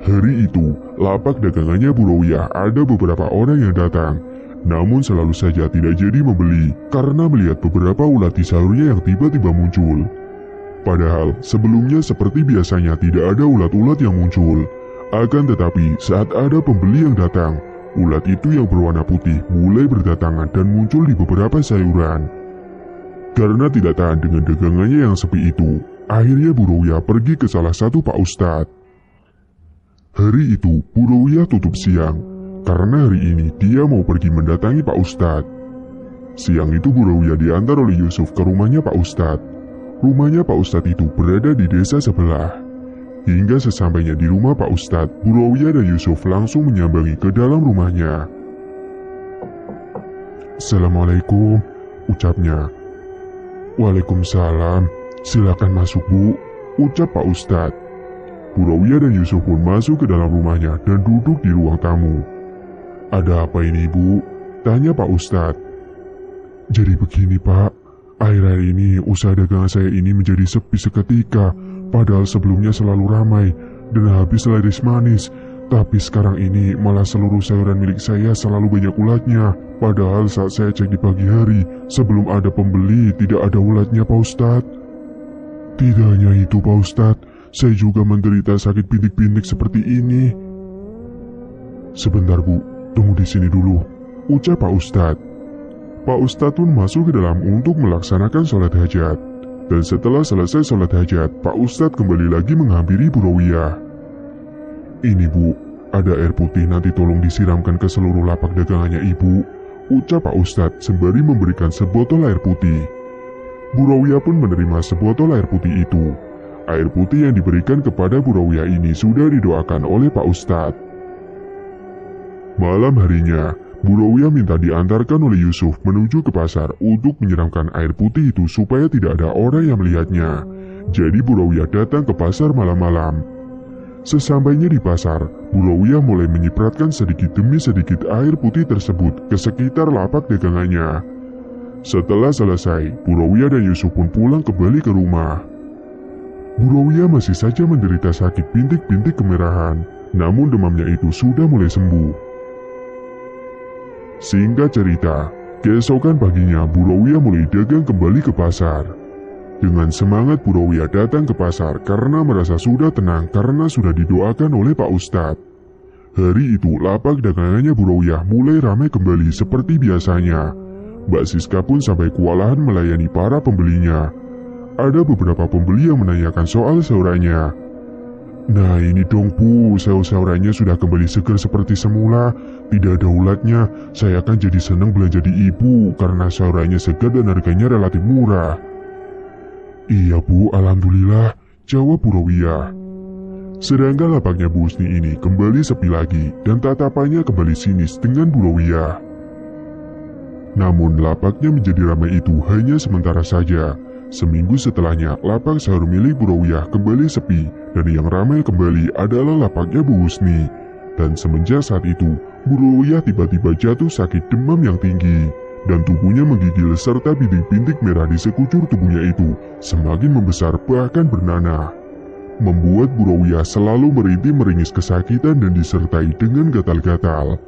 Hari itu, lapak dagangannya Bu Rawiyah ada beberapa orang yang datang, namun selalu saja tidak jadi membeli karena melihat beberapa ulat di sayurnya yang tiba-tiba muncul. Padahal sebelumnya seperti biasanya tidak ada ulat-ulat yang muncul. Akan tetapi saat ada pembeli yang datang, ulat itu yang berwarna putih mulai berdatangan dan muncul di beberapa sayuran. Karena tidak tahan dengan dagangannya yang sepi itu, akhirnya Bu Rawiyah pergi ke salah satu Pak Ustadz. Hari itu Bu Rawiyah tutup siang, karena hari ini dia mau pergi mendatangi Pak Ustadz. Siang itu Bu Rawiyah diantar oleh Yusuf ke rumahnya Pak Ustadz. Rumahnya Pak Ustadz itu berada di desa sebelah. Hingga sesampainya di rumah Pak Ustadz, Bu Rawiyah dan Yusuf langsung menyambangi ke dalam rumahnya. Assalamualaikum, ucapnya. Waalaikumsalam, silakan masuk Bu, ucap Pak Ustadz. Bu Rawiyah dan Yusuf pun masuk ke dalam rumahnya dan duduk di ruang tamu. Ada apa ini Bu? Tanya Pak Ustadz. Jadi begini Pak, akhir-akhir ini usaha dagangan saya ini menjadi sepi seketika, padahal sebelumnya selalu ramai dan habis laris manis. Tapi sekarang ini malah seluruh sayuran milik saya selalu banyak ulatnya. Padahal saat saya cek di pagi hari, sebelum ada pembeli tidak ada ulatnya Pak Ustadz. Tidak hanya itu Pak Ustadz, saya juga menderita sakit bintik-bintik seperti ini. Sebentar Bu, tunggu di sini dulu, ucap Pak Ustadz. Pak Ustadz pun masuk ke dalam untuk melaksanakan sholat hajat. Dan setelah selesai sholat hajat, Pak Ustadz kembali lagi menghampiri Bu Rawiyah. Ini Bu, ada air putih, nanti tolong disiramkan ke seluruh lapak dagangannya Ibu, ucap Pak Ustadz sembari memberikan sebotol air putih. Bu Rawiyah pun menerima sebotol air putih itu. Air putih yang diberikan kepada Bu Rawiyah ini sudah didoakan oleh Pak Ustadz. Malam harinya, Bu Rawiyah minta diantarkan oleh Yusuf menuju ke pasar untuk menyiramkan air putih itu supaya tidak ada orang yang melihatnya. Jadi Bu Rawiyah datang ke pasar malam-malam. Sesampainya di pasar, Bu Rawiyah mulai menyipratkan sedikit demi sedikit air putih tersebut ke sekitar lapak dagangannya. Setelah selesai, Bu Rawiyah dan Yusuf pun pulang kembali ke rumah. Bu Rawiyah masih saja menderita sakit bintik-bintik kemerahan, namun demamnya itu sudah mulai sembuh. Singkat cerita, keesokan paginya Bu Rawiyah mulai dagang kembali ke pasar. Dengan semangat Bu Rawiyah datang ke pasar karena merasa sudah tenang karena sudah didoakan oleh Pak Ustadz. Hari itu lapak dagangannya Bu Rawiyah mulai ramai kembali seperti biasanya. Mbak Siska pun sampai kewalahan melayani para pembelinya. Ada beberapa pembeli yang menanyakan soal saurannya. Nah ini dong Bu, saurannya sudah kembali segar seperti semula. Tidak ada ulatnya, saya akan jadi senang belanja di ibu karena saurannya segar dan harganya relatif murah. Iya Bu, alhamdulillah, jawab Bu Rawiyah. Sedangkan lapaknya Bu Husni ini kembali sepi lagi dan tatapannya kembali sinis dengan Bu Rawiyah. Namun lapaknya menjadi ramai itu hanya sementara saja. Seminggu setelahnya, lapak sahur milik Bu Rawiyah kembali sepi dan yang ramai kembali adalah lapaknya Bu Husni. Dan semenjak saat itu, Bu Rawiyah tiba-tiba jatuh sakit demam yang tinggi dan tubuhnya menggigil serta bintik-bintik merah di sekujur tubuhnya itu semakin membesar bahkan bernanah. Membuat Bu Rawiyah selalu merintih meringis kesakitan dan disertai dengan gatal-gatal.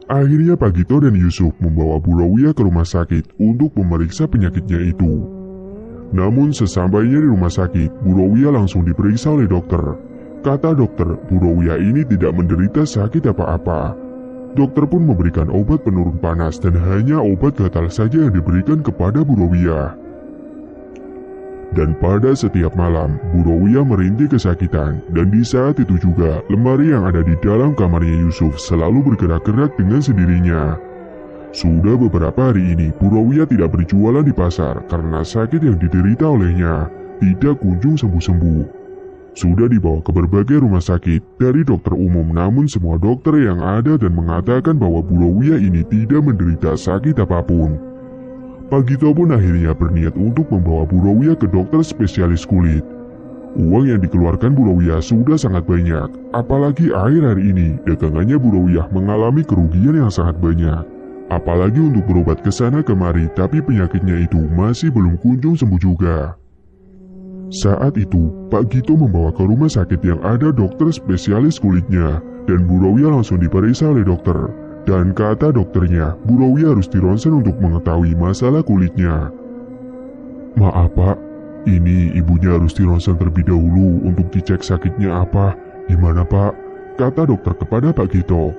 Akhirnya Pak Gito dan Yusuf membawa Bu Rawiyah ke rumah sakit untuk memeriksa penyakitnya itu. Namun sesampainya di rumah sakit, Bu Rawiyah langsung diperiksa oleh dokter. Kata dokter, Bu Rawiyah ini tidak menderita sakit apa-apa. Dokter pun memberikan obat penurun panas dan hanya obat gatal saja yang diberikan kepada Bu Rawiyah. Dan pada setiap malam, Bu Rawiyah merintih kesakitan dan di saat itu juga lemari yang ada di dalam kamarnya Yusuf selalu bergerak-gerak dengan sendirinya. Sudah beberapa hari ini Bu Rawiyah tidak berjualan di pasar karena sakit yang diderita olehnya tidak kunjung sembuh-sembuh. Sudah dibawa ke berbagai rumah sakit dari dokter umum, namun semua dokter yang ada dan mengatakan bahwa Bu Rawiyah ini tidak menderita sakit apapun. Pak Gito pun akhirnya berniat untuk membawa Bu Rawiyah ke dokter spesialis kulit. Uang yang dikeluarkan Bu Rawiyah sudah sangat banyak, apalagi akhir-akhir ini dagangannya Bu Rawiyah mengalami kerugian yang sangat banyak. Apalagi untuk berobat ke sana kemari, tapi penyakitnya itu masih belum kunjung sembuh juga. Saat itu, Pak Gito membawa ke rumah sakit yang ada dokter spesialis kulitnya, dan Bu Rawiyah langsung diperiksa oleh dokter. Dan kata dokternya, Bu Rawiyah harus dironsen untuk mengetahui masalah kulitnya. Maaf Pak, ini ibunya harus dironsen terlebih dahulu untuk dicek sakitnya apa. Gimana Pak? Kata dokter kepada Pak Gito.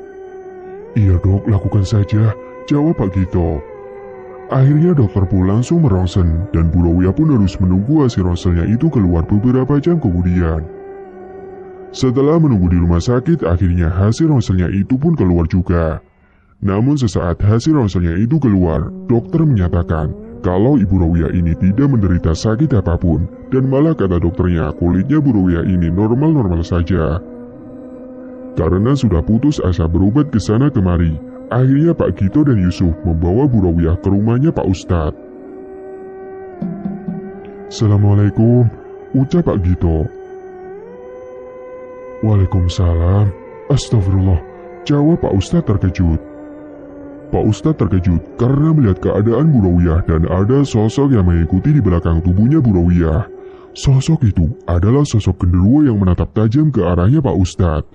Iya dok, lakukan saja, jawab Pak Gito. Akhirnya dokter pun langsung merongsen dan Bu Rawiyah pun harus menunggu hasil ronsennya itu keluar beberapa jam kemudian. Setelah menunggu di rumah sakit, akhirnya hasil ronsennya itu pun keluar juga. Namun sesaat hasil ronsennya itu keluar, dokter menyatakan kalau Ibu Rawiyah ini tidak menderita sakit apapun dan malah kata dokternya kulitnya Bu Rawiyah ini normal-normal saja. Karena sudah putus asa berobat ke sana kemari, akhirnya Pak Gito dan Yusuf membawa Bu Rawiyah ke rumahnya Pak Ustadz. Assalamualaikum, ucap Pak Gito. Waalaikumsalam. Astagfirullah, jawab Pak Ustadz terkejut. Pak Ustadz terkejut karena melihat keadaan Bu Rawiyah dan ada sosok yang mengikuti di belakang tubuhnya Bu Rawiyah. Sosok itu adalah sosok genderuwo yang menatap tajam ke arahnya Pak Ustadz.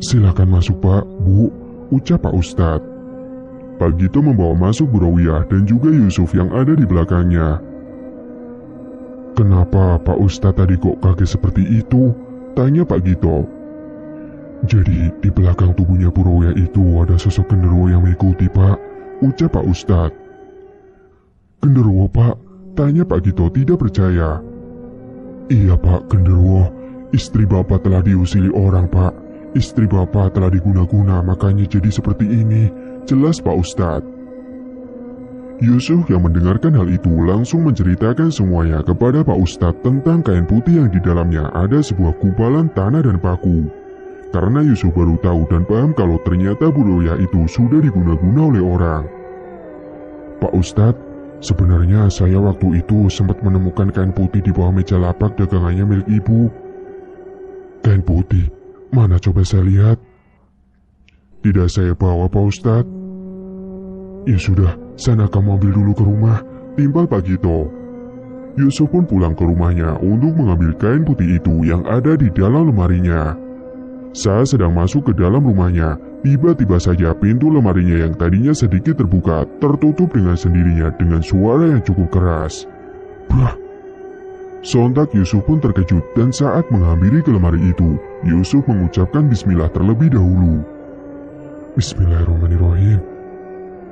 Silakan masuk Pak, Bu, ucap Pak Ustadz. Pak Gito membawa masuk Bu Rawiyah dan juga Yusuf yang ada di belakangnya. Kenapa Pak Ustadz tadi kok kaget seperti itu? Tanya Pak Gito. Jadi di belakang tubuhnya Bu Rawiyah itu ada sosok genderuwo yang mengikuti Pak, ucap Pak Ustadz. Genderuwo Pak? Tanya Pak Gito tidak percaya. Iya Pak, genderuwo. Istri Bapak telah diusili orang Pak. Istri Bapak telah diguna-guna makanya jadi seperti ini, jelas Pak Ustadz. Yusuf yang mendengarkan hal itu langsung menceritakan semuanya kepada Pak Ustadz tentang kain putih yang di dalamnya ada sebuah gumpalan tanah dan paku. Karena Yusuf baru tahu dan paham kalau ternyata Bu Rawiyah itu sudah diguna-guna oleh orang. Pak Ustadz, sebenarnya saya waktu itu sempat menemukan kain putih di bawah meja lapak dagangannya milik ibu. Kain putih? Mana coba saya lihat? Tidak saya bawa Pak Ustadz. Ya sudah, sana kamu ambil dulu ke rumah, timpal Pak Gito. Yusuf pun pulang ke rumahnya untuk mengambil kain putih itu yang ada di dalam lemarinya. Saat sedang masuk ke dalam rumahnya, tiba-tiba saja pintu lemarinya yang tadinya sedikit terbuka tertutup dengan sendirinya dengan suara yang cukup keras. Brah! Sontak Yusuf pun terkejut dan saat menghampiri ke lemari itu, Yusuf mengucapkan bismillah terlebih dahulu. Bismillahirrahmanirrahim.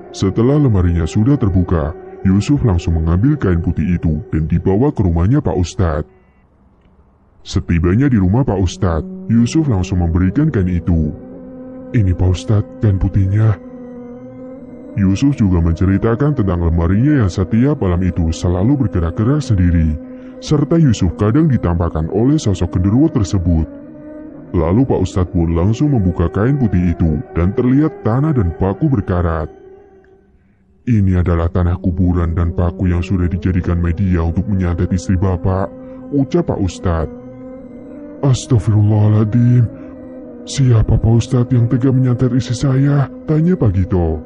Setelah lemarinya sudah terbuka, Yusuf langsung mengambil kain putih itu dan dibawa ke rumahnya Pak Ustadz. Setibanya di rumah Pak Ustadz, Yusuf langsung memberikan kain itu. Ini Pak Ustadz, kain putihnya. Yusuf juga menceritakan tentang lemarinya yang setiap malam itu selalu bergerak-gerak sendiri, serta Yusuf kadang ditampakkan oleh sosok genderuwo tersebut. Lalu Pak Ustadz pun langsung membuka kain putih itu dan terlihat tanah dan paku berkarat. Ini adalah tanah kuburan dan paku yang sudah dijadikan media untuk menyantet istri Bapak, ucap Pak Ustadz. Astagfirullahaladzim, siapa Pak Ustadz yang tega menyantet istri saya? Tanya Pak Gito.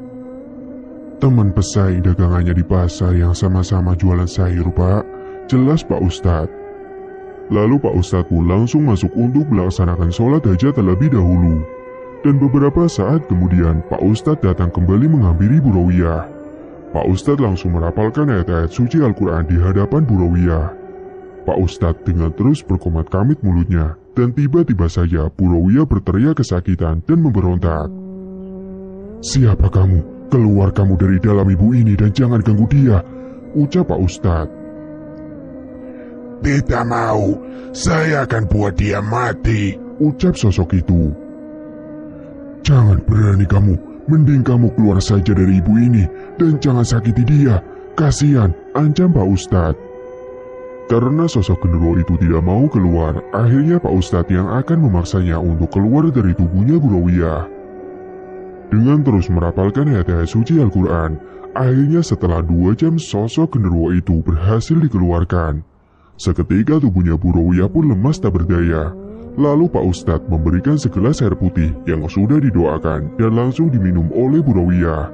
Teman pesaing dagangannya di pasar yang sama-sama jualan sayur Pak, jelas Pak Ustadz. Lalu Pak Ustadz pun langsung masuk untuk melaksanakan sholat hajat terlebih dahulu. Dan beberapa saat kemudian Pak Ustadz datang kembali menghampiri Bu Rawiyah. Pak Ustadz langsung merapalkan ayat-ayat suci Al-Quran di hadapan Bu Rawiyah. Pak Ustadz dengan terus berkomat-kamit mulutnya, dan tiba-tiba saja Bu Rawiyah berteriak kesakitan dan memberontak. Siapa kamu? Keluar kamu dari dalam ibu ini dan jangan ganggu dia, ucap Pak Ustadz. Tidak mau, saya akan buat dia mati, ucap sosok itu. Jangan berani kamu, mending kamu keluar saja dari ibu ini dan jangan sakiti dia, kasihan, ancam Pak Ustadz. Karena sosok genderuwo itu tidak mau keluar, akhirnya Pak Ustadz yang akan memaksanya untuk keluar dari tubuhnya Bu Rawiyah. Dengan terus merapalkan ayat-ayat suci Al-Quran, akhirnya setelah 2 jam sosok genderuwo itu berhasil dikeluarkan. Seketika tubuhnya Bu Rawiyah pun lemas tak berdaya. Lalu Pak Ustadz memberikan segelas air putih yang sudah didoakan dan langsung diminum oleh Bu Rawiyah.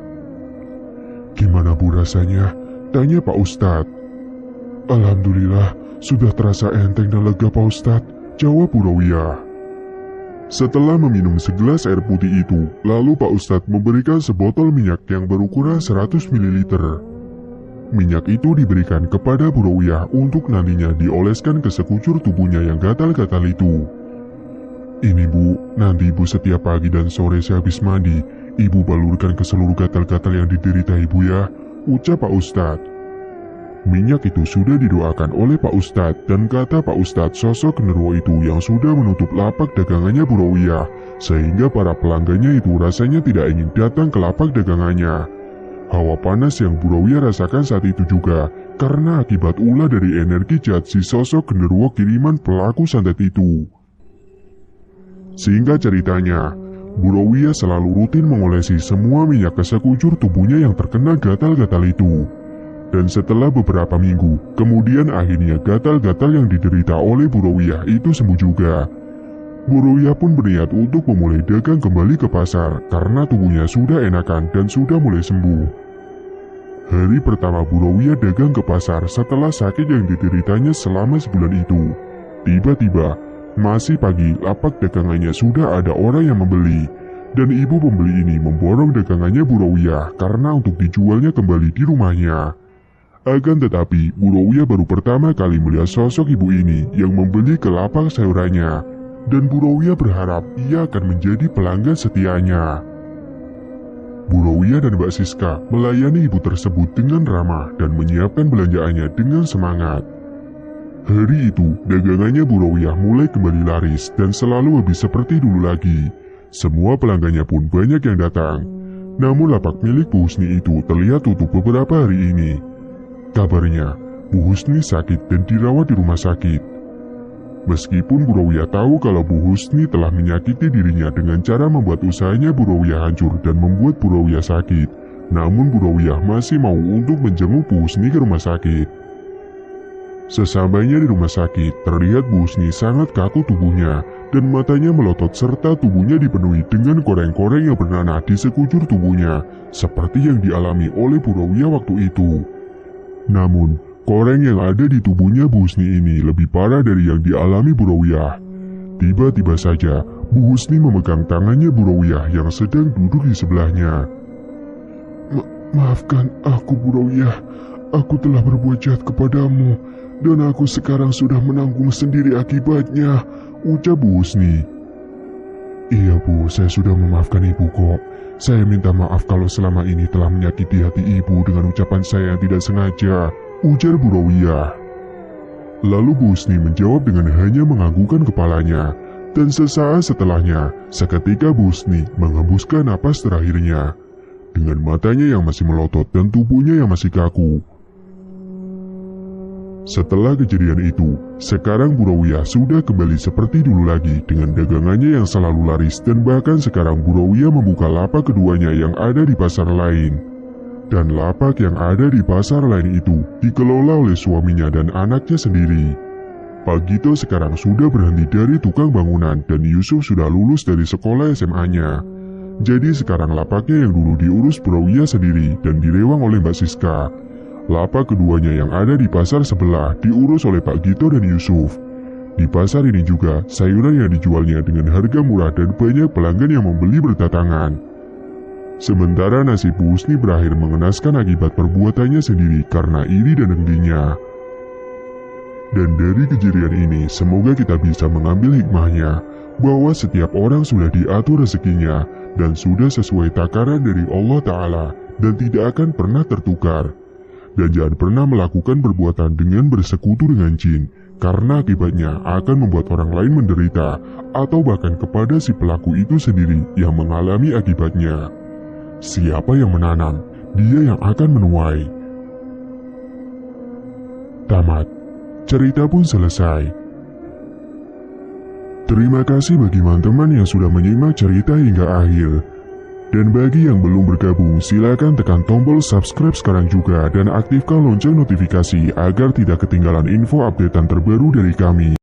Gimana Bu rasanya? Tanya Pak Ustadz. Alhamdulillah, sudah terasa enteng dan lega Pak Ustadz, jawab Bu Rawiyah. Setelah meminum segelas air putih itu, lalu Pak Ustadz memberikan sebotol minyak yang berukuran 100 ml. Minyak itu diberikan kepada Bu Rawiyah untuk nantinya dioleskan ke sekujur tubuhnya yang gatal-gatal itu. Ini Bu, nanti Ibu setiap pagi dan sore sehabis mandi, Ibu balurkan ke seluruh gatal-gatal yang diderita Ibu ya, ucap Pak Ustadz. Minyak itu sudah didoakan oleh Pak Ustadz dan kata Pak Ustadz sosok genderuwo itu yang sudah menutup lapak dagangannya Bu Rawiyah, sehingga para pelanggannya itu rasanya tidak ingin datang ke lapak dagangannya. Hawa panas yang Bu Rawiyah rasakan saat itu juga karena akibat ulah dari energi jahat si sosok genderuwo kiriman pelaku santet itu. Singkat ceritanya, Bu Rawiyah selalu rutin mengolesi semua minyak ke sekujur tubuhnya yang terkena gatal-gatal itu. Dan setelah beberapa minggu, kemudian akhirnya gatal-gatal yang diderita oleh Bu Rawiyah itu sembuh juga. Bu Rawiyah pun berniat untuk memulai dagang kembali ke pasar karena tubuhnya sudah enakan dan sudah mulai sembuh. Hari pertama Bu Rawiyah dagang ke pasar setelah sakit yang dideritanya selama sebulan itu. Tiba-tiba, masih pagi lapak dagangannya sudah ada orang yang membeli. Dan ibu pembeli ini memborong dagangannya Bu Rawiyah karena untuk dijualnya kembali di rumahnya. Akan tetapi, Bu Rawiyah baru pertama kali melihat sosok ibu ini yang membeli ke lapak sayurannya. Dan Bu Rawiyah berharap ia akan menjadi pelanggan setianya. Bu Rawiyah dan Mbak Siska melayani ibu tersebut dengan ramah dan menyiapkan belanjaannya dengan semangat. Hari itu, dagangannya Bu Rawiyah mulai kembali laris dan selalu lebih seperti dulu lagi. Semua pelanggannya pun banyak yang datang. Namun lapak milik Bu Husni itu terlihat tutup beberapa hari ini. Kabarnya, Bu Husni sakit dan dirawat di rumah sakit. Meskipun Bu Rawiyah tahu kalau Bu Husni telah menyakiti dirinya dengan cara membuat usahanya Bu Rawiyah hancur dan membuat Bu Rawiyah sakit, namun Bu Rawiyah masih mau untuk menjenguk Bu Husni ke rumah sakit. Sesampainya di rumah sakit, terlihat Bu Husni sangat kaku tubuhnya dan matanya melotot serta tubuhnya dipenuhi dengan koreng-koreng yang bernanah di sekujur tubuhnya, seperti yang dialami oleh Bu Rawiyah waktu itu. Namun, koreng yang ada di tubuhnya Bu Husni ini lebih parah dari yang dialami Bu Rawiyah. Tiba-tiba saja, Bu Husni memegang tangannya Bu Rawiyah yang sedang duduk di sebelahnya. Maafkan aku Bu Rawiyah, aku telah berbuat jahat kepadamu, dan aku sekarang sudah menanggung sendiri akibatnya, ucap Bu Husni. Iya Bu, saya sudah memaafkan ibu kok. Saya minta maaf kalau selama ini telah menyakiti hati ibu dengan ucapan saya yang tidak sengaja, ujar Bu Rawiyah. Lalu Bu Husni menjawab dengan hanya menganggukkan kepalanya. Dan sesaat setelahnya, seketika Bu Husni menghembuskan napas terakhirnya. Dengan matanya yang masih melotot dan tubuhnya yang masih kaku. Setelah kejadian itu, sekarang Bu Rawiyah sudah kembali seperti dulu lagi dengan dagangannya yang selalu laris, dan bahkan sekarang Bu Rawiyah membuka lapak keduanya yang ada di pasar lain. Dan lapak yang ada di pasar lain itu dikelola oleh suaminya dan anaknya sendiri. Pak Gito sekarang sudah berhenti dari tukang bangunan dan Yusuf sudah lulus dari sekolah SMA-nya. Jadi sekarang lapaknya yang dulu diurus Bu Rawiyah sendiri dan direwang oleh Mbak Siska. Lapak keduanya yang ada di pasar sebelah diurus oleh Pak Gito dan Yusuf. Di pasar ini juga sayuran yang dijualnya dengan harga murah dan banyak pelanggan yang membeli berdatangan. Sementara nasib Bu Husni berakhir mengenaskan akibat perbuatannya sendiri karena iri dan dengkinya. Dan dari kejadian ini, semoga kita bisa mengambil hikmahnya, bahwa setiap orang sudah diatur rezekinya, dan sudah sesuai takaran dari Allah Ta'ala, dan tidak akan pernah tertukar. Dan jangan pernah melakukan perbuatan dengan bersekutu dengan jin, karena akibatnya akan membuat orang lain menderita, atau bahkan kepada si pelaku itu sendiri yang mengalami akibatnya. Siapa yang menanam, dia yang akan menuai. Tamat. Cerita pun selesai. Terima kasih bagi teman-teman yang sudah menyimak cerita hingga akhir. Dan bagi yang belum bergabung, silakan tekan tombol subscribe sekarang juga dan aktifkan lonceng notifikasi agar tidak ketinggalan info updatean terbaru dari kami.